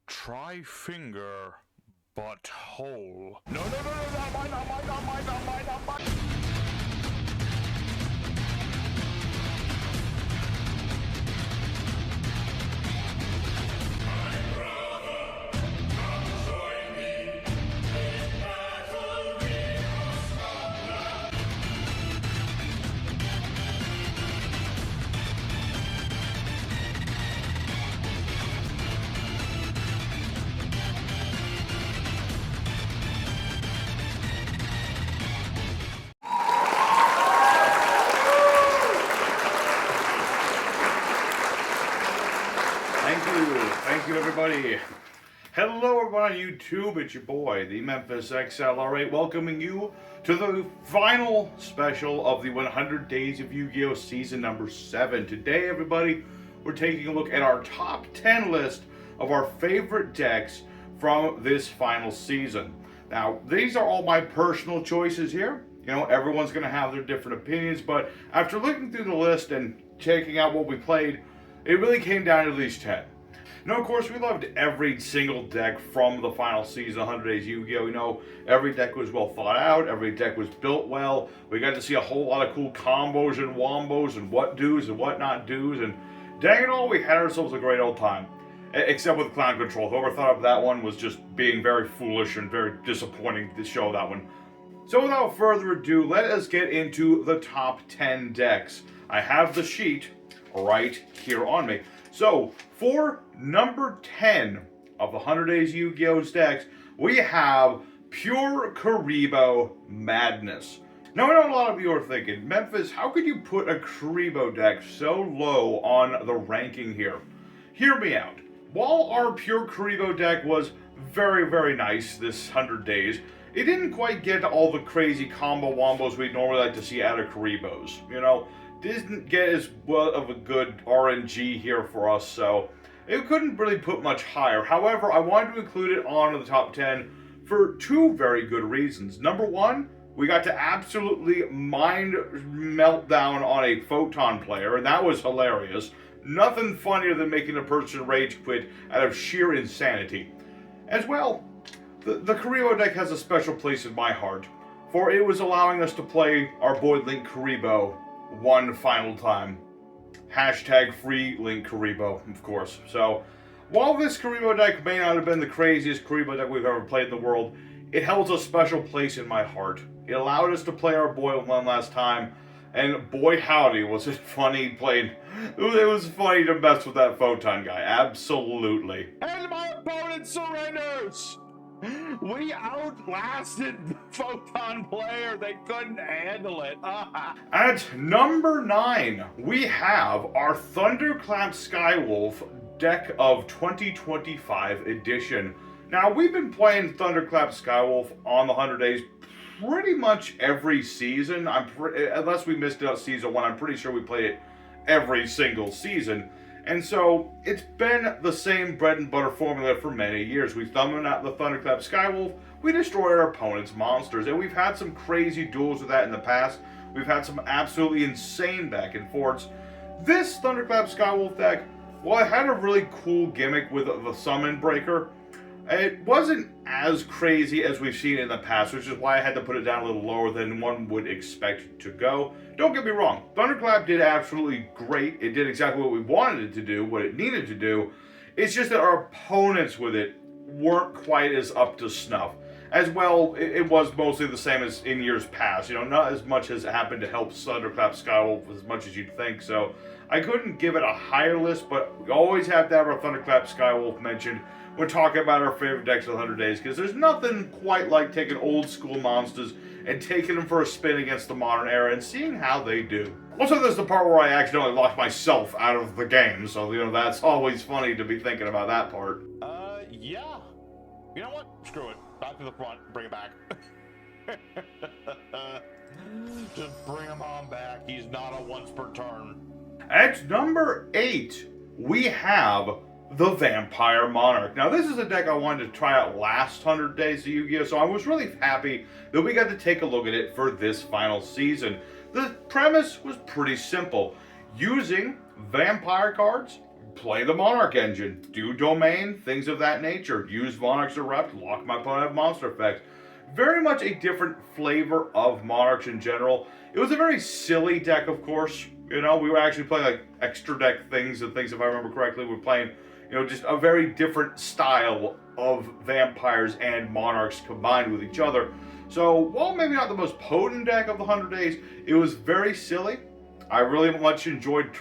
Try finger, but hole. No, not mine, not mine, not mine, not mine, not mine. Thank you everybody. Hello everyone on YouTube, it's your boy, the Memphis XLR8, welcoming you to the final special of the 100 Days of Yu-Gi-Oh! Season number 7. Today everybody, we're taking a look at our top 10 list of our favorite decks from this final season. Now, these are all my personal choices here. You know, everyone's going to have their different opinions, but after looking through the list and checking out what we played, it really came down to these 10. Now, of course, we loved every single deck from the final season, 100 Days Yu-Gi-Oh! You know, every deck was well thought out, every deck was built well. We got to see a whole lot of cool combos and wombos and what do's and what not do's, and dang it all, we had ourselves a great old time. Except with Clown Control. Whoever thought of that one was just being very foolish and very disappointing to show that one. So without further ado, let us get into the top 10 decks. I have the sheet right here on me. So, for number 10 of the 100 Days Yu-Gi-Oh's decks, we have Pure Karibo Madness. Now, I know a lot of you are thinking, Memphis, how could you put a Karibo deck so low on the ranking here? Hear me out. While our Pure Karibo deck was very, very nice this 100 days, it didn't quite get all the crazy combo wombos we'd normally like to see out of Karibos, you know? Didn't get as well of a good RNG here for us, so it couldn't really put much higher. However, I wanted to include it on the top 10 for two very good reasons. Number one, we got to absolutely mind meltdown on a Photon player, and that was hilarious. Nothing funnier than making a person rage quit out of sheer insanity. As well, the Karibo deck has a special place in my heart, for it was allowing us to play our boy Link Karibo one final time. Hashtag free Link Karibo, of course. So, while this Karibo deck may not have been the craziest Karibo deck we've ever played in the world, it holds a special place in my heart. It allowed us to play our boy one last time, and boy howdy was it funny playing. It was funny to mess with that Photon guy, absolutely. And my opponent surrenders! We outlasted the Photon player. They couldn't handle it. At number 9, we have our Thunderclap Skywolf deck of 2025 edition. Now, we've been playing Thunderclap Skywolf on the 100 Days pretty much every season. Unless we missed out season 1, I'm pretty sure we played it every single season. And so, it's been the same bread and butter formula for many years. We summon out the Thunderclap Skywolf, we destroy our opponent's monsters, and we've had some crazy duels with that in the past. We've had some absolutely insane back and forths. This Thunderclap Skywolf deck, while it had a really cool gimmick with the Summon Breaker, it wasn't as crazy as we've seen in the past, which is why I had to put it down a little lower than one would expect it to go. Don't get me wrong, Thunderclap did absolutely great. It did exactly what we wanted it to do, what it needed to do. It's just that our opponents with it weren't quite as up to snuff. As well, it was mostly the same as in years past. You know, not as much as happened to help Thunderclap Skywolf as much as you'd think. So I couldn't give it a higher list, but we always have to have our Thunderclap Skywolf mentioned when talking about our favorite decks of 100 Days, because there's nothing quite like taking old school monsters and taking them for a spin against the modern era and seeing how they do. Also, there's the part where I accidentally locked myself out of the game, so, you know, that's always funny to be thinking about that part. Yeah. You know what? Screw it. Back to the front. Bring it back. Just bring him on back. He's not a once per turn. At number 8, we have the Vampire Monarch. Now, this is a deck I wanted to try out last 100 Days of Yu-Gi-Oh! So I was really happy that we got to take a look at it for this final season. The premise was pretty simple. Using vampire cards, play the Monarch engine, do domain, things of that nature, use Monarch's Erupt, lock my opponent, have monster effects. Very much a different flavor of Monarchs in general. It was a very silly deck, of course. You know, we were actually playing like extra deck things and things, if I remember correctly. We were playing, you know, just a very different style of vampires and monarchs combined with each other. So, while maybe not the most potent deck of the 100 Days, it was very silly. I really much enjoyed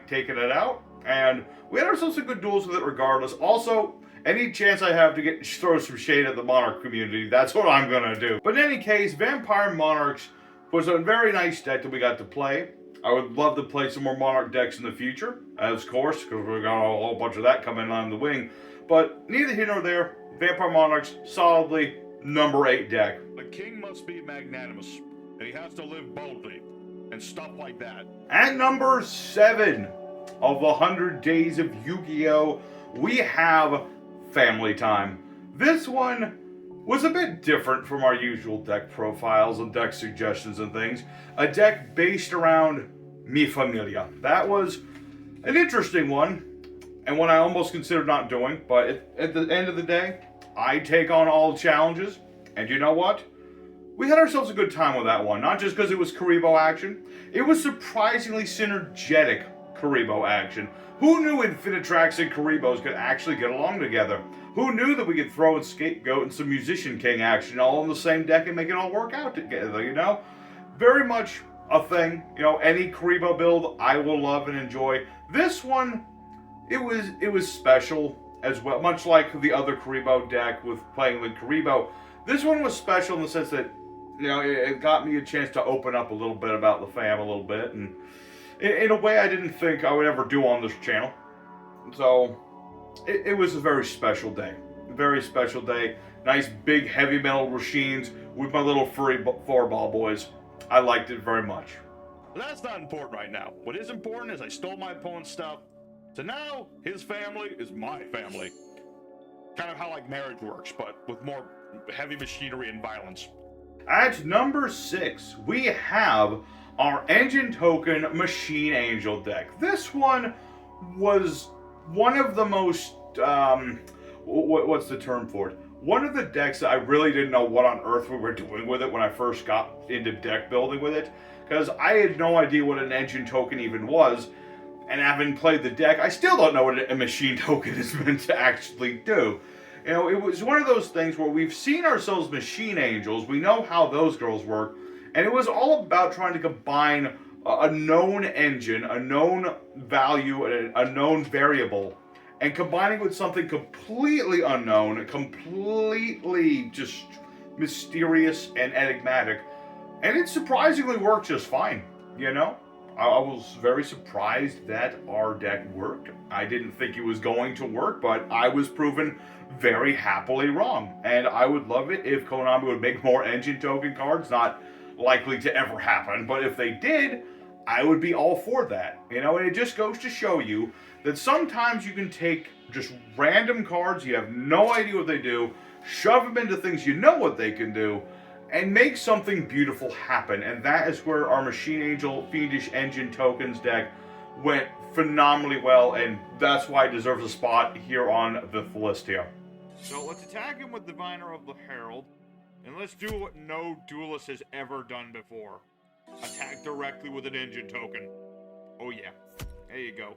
taking it out, and we had ourselves some good duels with it regardless. Also, any chance I have to throw some shade at the Monarch community, that's what I'm gonna do. But in any case, Vampire Monarchs was a very nice deck that we got to play. I would love to play some more Monarch decks in the future, of course, because we've got a whole bunch of that coming on the wing. But neither here nor there, Vampire Monarchs, solidly number 8 deck. The king must be magnanimous, and he has to live boldly, and stuff like that. At number 7 of the 100 Days of Yu-Gi-Oh!, we have Family Time. This one was a bit different from our usual deck profiles and deck suggestions and things. A deck based around Mi Familia. That was an interesting one, and one I almost considered not doing, but at the end of the day, I take on all challenges, and you know what? We had ourselves a good time with that one, not just because it was Karibo action, it was surprisingly synergetic Karibo action. Who knew Infinitrax and Karibos could actually get along together? Who knew that we could throw in Scapegoat and some Musician King action all in the same deck and make it all work out together, you know? Very much a thing. You know, any Karibo build I will love and enjoy. This one, it was special as well, much like the other Karibo deck with playing with Karibo. This one was special in the sense that, you know, it got me a chance to open up a little bit about the fam a little bit, and in a way I didn't think I would ever do on this channel. So, it was a very special day. Very special day. Nice big heavy metal machines with my little furry 4-ball boys. I liked it very much. But that's not important right now. What is important is I stole my opponent's stuff, so now his family is my family. Kind of how like marriage works, but with more heavy machinery and violence. At number 6, we have our Engine Token Machine Angel deck. This one was one of the most, what's the term for it? One of the decks that I really didn't know what on earth we were doing with it when I first got into deck building with it, because I had no idea what an Engine Token even was, and having played the deck, I still don't know what a Machine Token is meant to actually do. You know, it was one of those things where we've seen ourselves Machine Angels, we know how those girls work, and it was all about trying to combine a known engine, a known value, a known variable, and combining with something completely unknown, completely just mysterious and enigmatic. And it surprisingly worked just fine, you know? I was very surprised that our deck worked. I didn't think it was going to work, but I was proven very happily wrong. And I would love it if Konami would make more Engine Token cards. Not likely to ever happen, but if they did, I would be all for that. You know, and it just goes to show you that sometimes you can take just random cards, you have no idea what they do, shove them into things you know what they can do, and make something beautiful happen. And that is where our Machine Angel Fiendish Engine Tokens deck went phenomenally well, and that's why it deserves a spot here on the list here. So let's attack him with Diviner of the Herald, and let's do what no duelist has ever done before. Attack directly with an Engine Token. Oh yeah, there you go.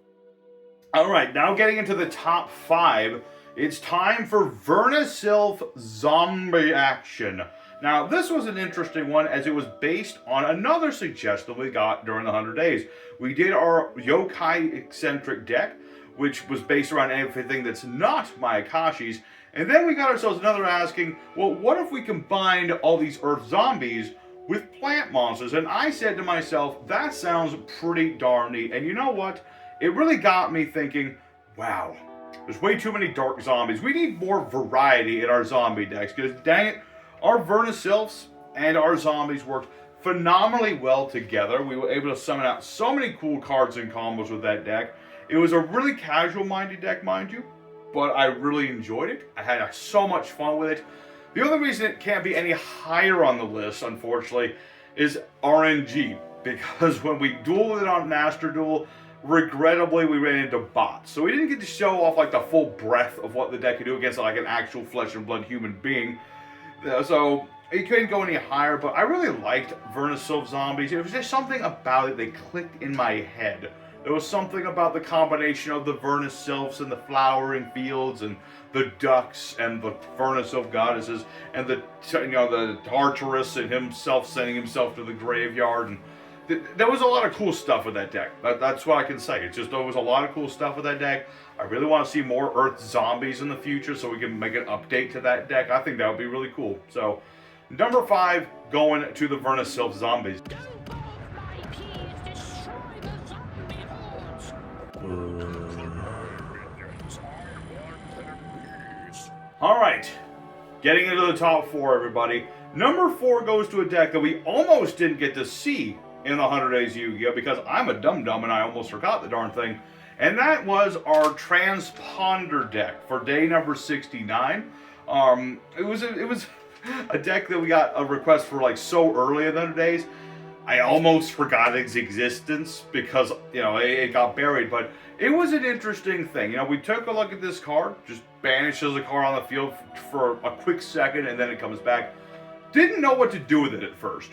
Alright, now getting into the top 5, it's time for Vernisylph Zombie Action. Now, this was an interesting one as it was based on another suggestion we got during the 100 Days. We did our Yokai Eccentric deck, which was based around everything that's not Mayakashi's, and then we got ourselves another asking, well, what if we combined all these Earth Zombies with plant monsters? And I said to myself, that sounds pretty darn neat. And you know what? It really got me thinking, wow, there's way too many dark zombies. We need more variety in our zombie decks, because dang it, our Vernisylphs and our zombies worked phenomenally well together. We were able to summon out so many cool cards and combos with that deck. It was a really casual-minded deck, mind you, but I really enjoyed it. I had so much fun with it. The only reason it can't be any higher on the list, unfortunately, is RNG. Because when we dueled it on Master Duel, regrettably, we ran into bots. So we didn't get to show off like the full breadth of what the deck could do against like an actual flesh and blood human being. So it couldn't go any higher, but I really liked Vernisylph Zombies. It was just something about it that clicked in my head. There was something about the combination of the Vernisylphs and the flowering fields and the ducks and the Vernisylph goddesses and the Tartarus and himself sending himself to the graveyard. And there was a lot of cool stuff with that deck. That's what I can say. It's just there was a lot of cool stuff with that deck. I really want to see more Earth Zombies in the future so we can make an update to that deck. I think that would be really cool. So, number 5, going to the Vernisylph Zombies. Alright, getting into the top 4, everybody. Number 4 goes to a deck that we almost didn't get to see in the 100 Days Yu-Gi-Oh! Because I'm a dum-dum and I almost forgot the darn thing. And that was our Transponder deck for day number 69. It was a deck that we got a request for like so early in the 100 days. I almost forgot its existence because, it got buried, but it was an interesting thing. We took a look at this card, just banishes a card on the field for a quick second, and then it comes back. Didn't know what to do with it at first.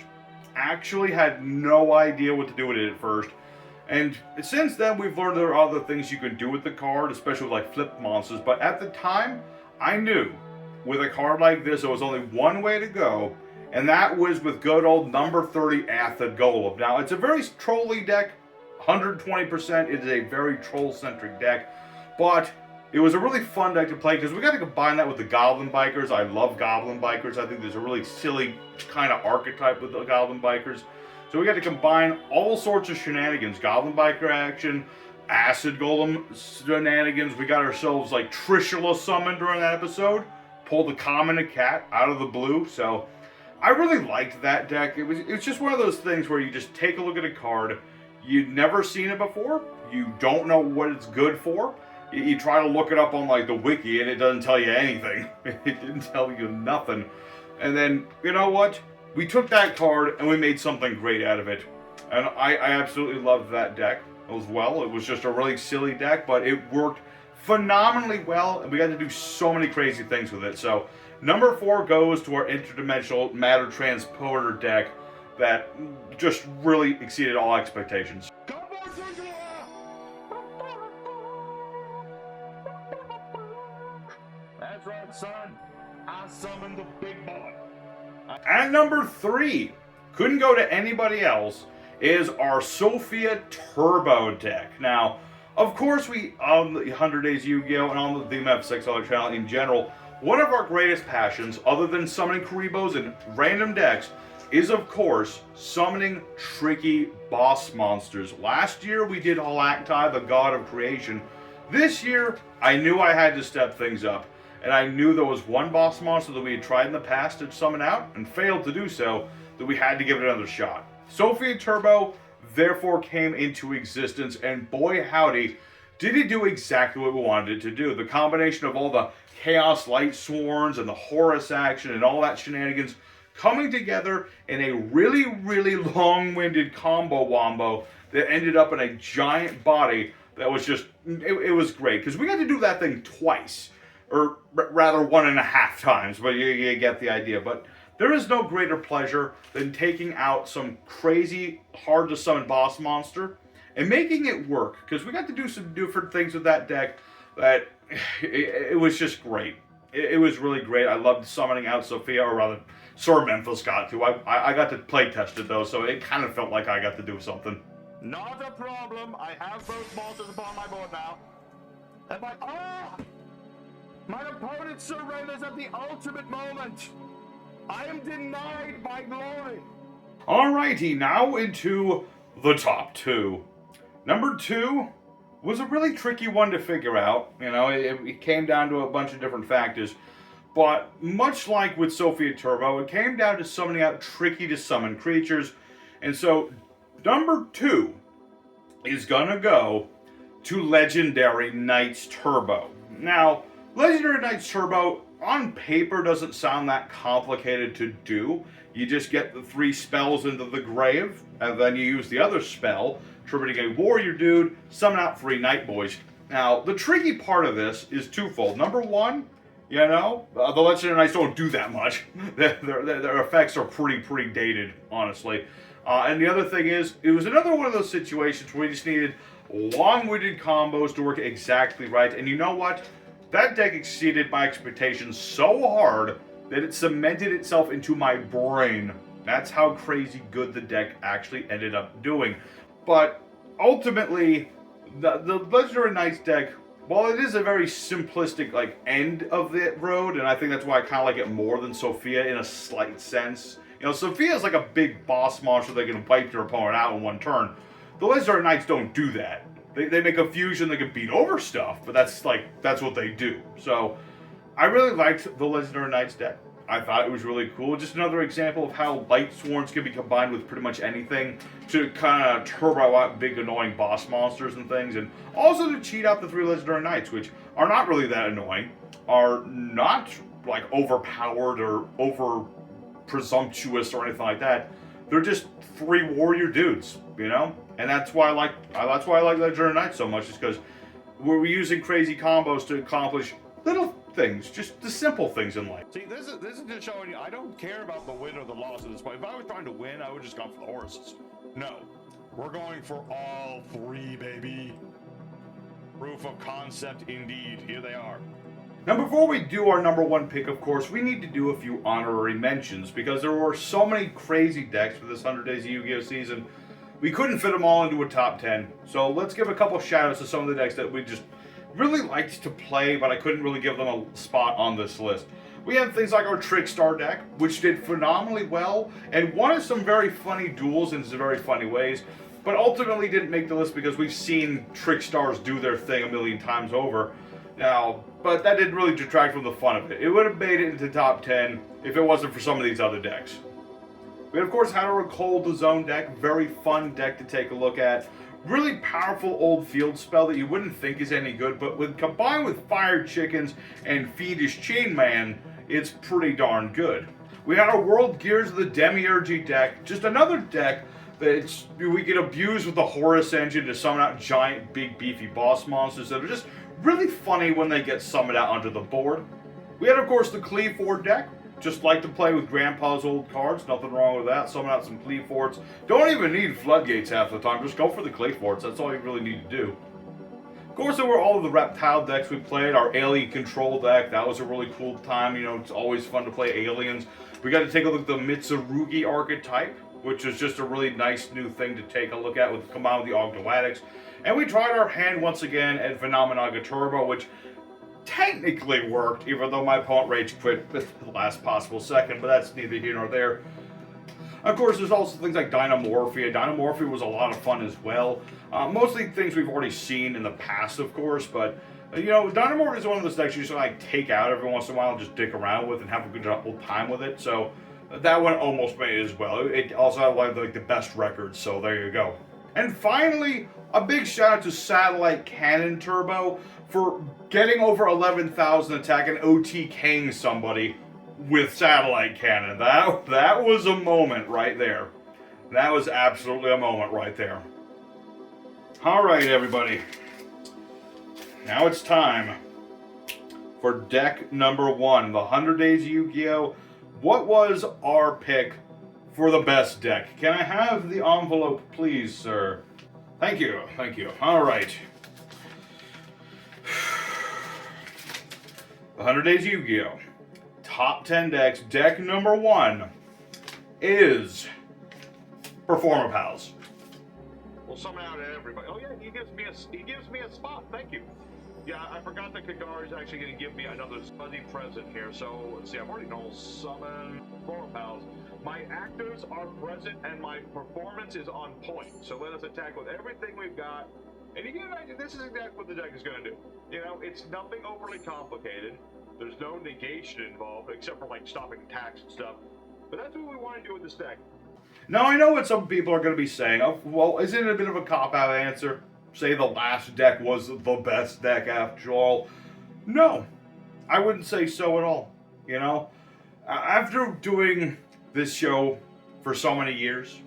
Actually had no idea what to do with it at first. And since then, we've learned there are other things you can do with the card, especially with like flip monsters. But at the time, I knew with a card like this, there was only one way to go, and that was with good old number 30 Athid Golem. Now, it's a very trolly deck, 120%. It is a very troll-centric deck, but it was a really fun deck to play because we got to combine that with the Goblin Bikers. I love Goblin Bikers. I think there's a really silly kind of archetype with the Goblin Bikers. So we got to combine all sorts of shenanigans. Goblin Biker action, Acid Golem shenanigans. We got ourselves like Trishula summoned during that episode. Pulled the common and cat out of the blue. So I really liked that deck. It's just one of those things where you just take a look at a card. You've never seen it before. You don't know what it's good for. You try to look it up on like the wiki and it doesn't tell you anything. It didn't tell you nothing. And then, you know what? We took that card and we made something great out of it. And I absolutely loved that deck as well. It was just a really silly deck, but it worked phenomenally well, and we got to do so many crazy things with it. So, number 4 goes to our interdimensional matter transporter deck that just really exceeded all expectations. That's right, son. I summoned the big boy. At number 3, couldn't go to anybody else, is our Sophia Turbo deck. Now, of course, we, on the 100 Days Yu-Gi-Oh! And on the MF6 channel in general, one of our greatest passions, other than summoning Karibos and random decks, is, of course, summoning tricky boss monsters. Last year, we did Halaktai, the God of Creation. This year, I knew I had to step things up. And I knew there was one boss monster that we had tried in the past to summon out and failed to do so, that we had to give it another shot. Sophia Turbo therefore came into existence, and boy howdy, did it do exactly what we wanted it to do. The combination of all the Chaos Light Sworns and the Horus action and all that shenanigans coming together in a really, really long-winded combo wombo that ended up in a giant body that was just, it was great. Because we got to do that thing twice. Or rather 1.5 times, but you get the idea. But there is no greater pleasure than taking out some crazy, hard-to-summon boss monster and making it work. Because we got to do some different things with that deck that it was just great. It was really great. I loved summoning out Sophia, or rather, Sir Memphis got to. I got to play test it, though, so it kind of felt like I got to do something. Not a problem. I have both monsters upon my board now. And my opponent surrenders at the ultimate moment. I am denied my glory. Alrighty, now into the top 2. Number 2 was a really tricky one to figure out. It came down to a bunch of different factors. But much like with Sophia Turbo, it came down to summoning out tricky to summon creatures. And so, number 2 is gonna go to Legendary Knights Turbo. Now, Legendary Knights Turbo, on paper, doesn't sound that complicated to do. You just get the 3 spells into the grave, and then you use the other spell attributing a warrior dude, summon out 3 night boys. Now, the tricky part of this is twofold. Number one, you know, the Legendary Knights don't do that much. Their effects are pretty dated, honestly. And the other thing is, it was another one of those situations where we just needed long-winded combos to work exactly right. And you know what? That deck exceeded my expectations so hard that it cemented itself into my brain. That's how crazy good the deck actually ended up doing. But ultimately, the Legendary Knights deck, while it is a very simplistic like end of the road, and I think that's why I kind of like it more than Sophia in a slight sense. You know, Sophia is like a big boss monster that can wipe your opponent out in one turn. The Legendary Knights don't do that. They make a fusion that can beat over stuff, but that's what they do. So I really liked the Legendary Knights deck. I thought it was really cool. Just another example of how Light Sworns can be combined with pretty much anything to kind of turbo out big annoying boss monsters and things, and also to cheat out the 3 Legendary Knights, which are not really that annoying, are not like overpowered or over presumptuous or anything like that. They're just 3 warrior dudes, you know, and that's why I like Legendary Knights so much, is because we're using crazy combos to accomplish little things, just the simple things in life. See, this is just showing you I don't care about the win or the loss at this point. If I was trying to win, I would just gone for the horses. No, we're going for all 3, baby. Proof of concept, indeed. Here they are. Now, before we do our number 1 pick, of course, we need to do a few honorary mentions, because there were so many crazy decks for this 100 Days of Yu-Gi-Oh! Season. We couldn't fit them all into a top 10. So let's give a couple shout-outs to some of the decks that we just really liked to play, but I couldn't really give them a spot on this list. We have things like our Trickstar deck, which did phenomenally well, and won us some very funny duels in some very funny ways, but ultimately didn't make the list because we've seen Trickstars do their thing a million times over. Now, but that didn't really detract from the fun of it. It would have made it into top 10 if it wasn't for some of these other decks. We, of course, had our Cold the Zone deck, very fun deck to take a look at. Really powerful old field spell that you wouldn't think is any good, but when combined with Fire Chickens and Fiendish Chainman, it's pretty darn good. We had our World Gears of the Demiurgy deck, just another deck that we can abuse with the Horus engine to summon out giant, big, beefy boss monsters that are just really funny when they get summoned out onto the board. We had, of course, the Cleavefort deck. Just like to play with Grandpa's old cards, nothing wrong with that. Summon out some Cleaveforts. Don't even need Floodgates half the time, just go for the Cleaveforts, that's all you really need to do. Of course, there were all of the Reptile decks we played, our Alien Control deck, that was a really cool time, you know, it's always fun to play aliens. We got to take a look at the Mitsurugi archetype, which is just a really nice new thing to take a look at with combined with the Ogdoadics. And we tried our hand once again at Phenomenaga Turbo, which technically worked, even though my opponent rage quit with the last possible second, but that's neither here nor there. Of course, there's also things like Dynamorphia. Dynamorphia was a lot of fun as well. Mostly things we've already seen in the past, of course, but you know, Dynamorphia is one of those decks you just like take out every once in a while and just dick around with and have a good old time with it. So that one almost made it as well. It also had like the best records, so there you go. And finally, a big shout out to Satellite Cannon Turbo for getting over 11,000 attack and OTKing somebody with Satellite Cannon. That was a moment right there. That was absolutely a moment right there. Alright, everybody. Now it's time for deck number 1, the 100 Days of Yu-Gi-Oh! What was our pick for the best deck? Can I have the envelope, please, sir? Thank you, thank you. Alright. 100 Days of Yu-Gi-Oh! Top 10 decks. Deck number 1 is Performer Pals. We'll summon out everybody. Oh yeah, he gives me a spot. Thank you. Yeah, I forgot that Kagari is actually going to give me another fuzzy present here. So let's see. I've already known summon Performer Pals. My actors are present and my performance is on point. So let us attack with everything we've got. And you get an idea, this is exactly what the deck is going to do. You know, it's nothing overly complicated. There's no negation involved, except for like stopping attacks and stuff. But that's what we want to do with this deck. Now, I know what some people are going to be saying. Oh, well, isn't it a bit of a cop-out answer? Say the last deck was the best deck after all. No, I wouldn't say so at all. You know, after doing this show for so many years,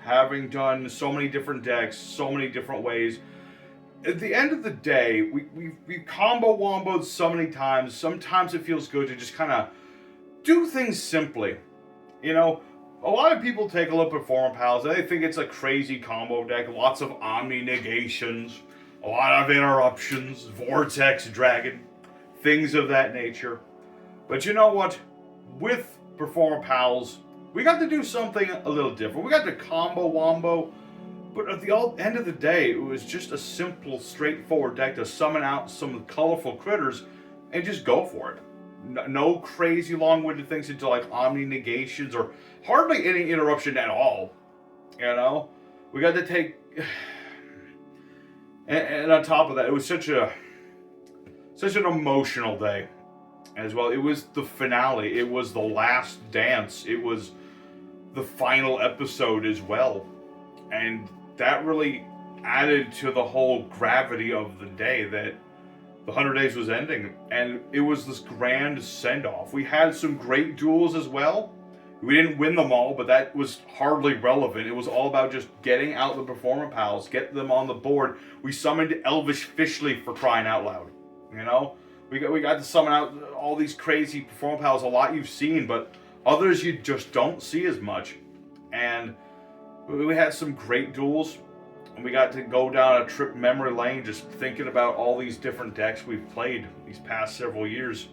having done so many different decks, so many different ways, at the end of the day, we combo womboed so many times. Sometimes it feels good to just kind of do things simply. You know, a lot of people take a look at Performer Pals and they think it's a crazy combo deck, lots of Omni negations, a lot of interruptions, Vortex Dragon, things of that nature. But you know what? With Performer Pals, we got to do something a little different. We got to combo wombo, but at the end of the day, it was just a simple, straightforward deck to summon out some colorful critters and just go for it. No crazy long-winded things into like Omni negations or hardly any interruption at all. You know, we got to take, and on top of that, it was such an emotional day as well. It was the finale. It was the last dance. It was the final episode as well, and that really added to the whole gravity of the day that the 100 Days was ending, and it was this grand send-off. We had some great duels as well. We didn't win them all, but that was hardly relevant. It was all about just getting out the Performer Pals, get them on the board. We summoned Elvish Fishleaf for crying out loud. You know, we got to summon out all these crazy Performer Pals. A lot you've seen, but others you just don't see as much. And we had some great duels. And we got to go down a trip memory lane just thinking about all these different decks we've played these past several years.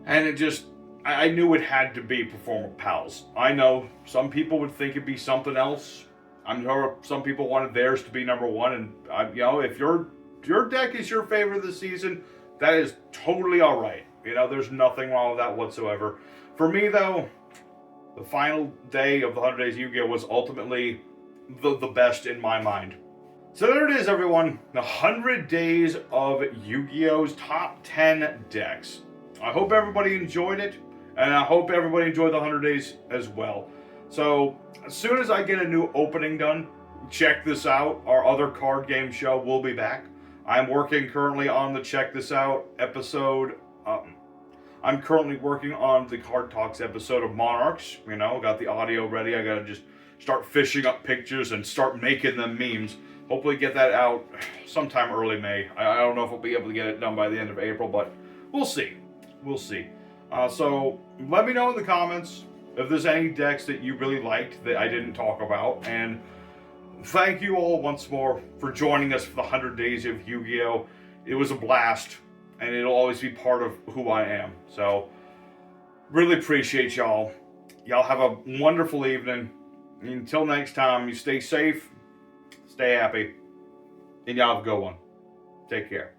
And it just, I knew it had to be Performer Pals. I know some people would think it'd be something else. I'm sure some people wanted theirs to be number one. And, you know, if your deck is your favorite of the season, that is totally all right. You know, there's nothing wrong with that whatsoever. For me, though, the final day of the 100 Days Yu-Gi-Oh! Was ultimately the best in my mind. So there it is, everyone. The 100 Days of Yu-Gi-Oh's top 10 decks. I hope everybody enjoyed it, and I hope everybody enjoyed the 100 Days as well. So as soon as I get a new opening done, check this out. Our other card game show will be back. I'm working currently on the Check This Out episode. I'm currently working on the Card Talks episode of Monarchs. You know, got the audio ready. I gotta just start fishing up pictures and start making them memes. Hopefully get that out sometime early May. I don't know if we'll be able to get it done by the end of April, but we'll see. We'll see. So let me know in the comments if there's any decks that you really liked that I didn't talk about. And thank you all once more for joining us for the 100 Days of Yu-Gi-Oh! It was a blast, and it'll always be part of who I am. So really appreciate y'all. Y'all have a wonderful evening. Until next time, you stay safe, stay happy, and y'all have a good one. Take care.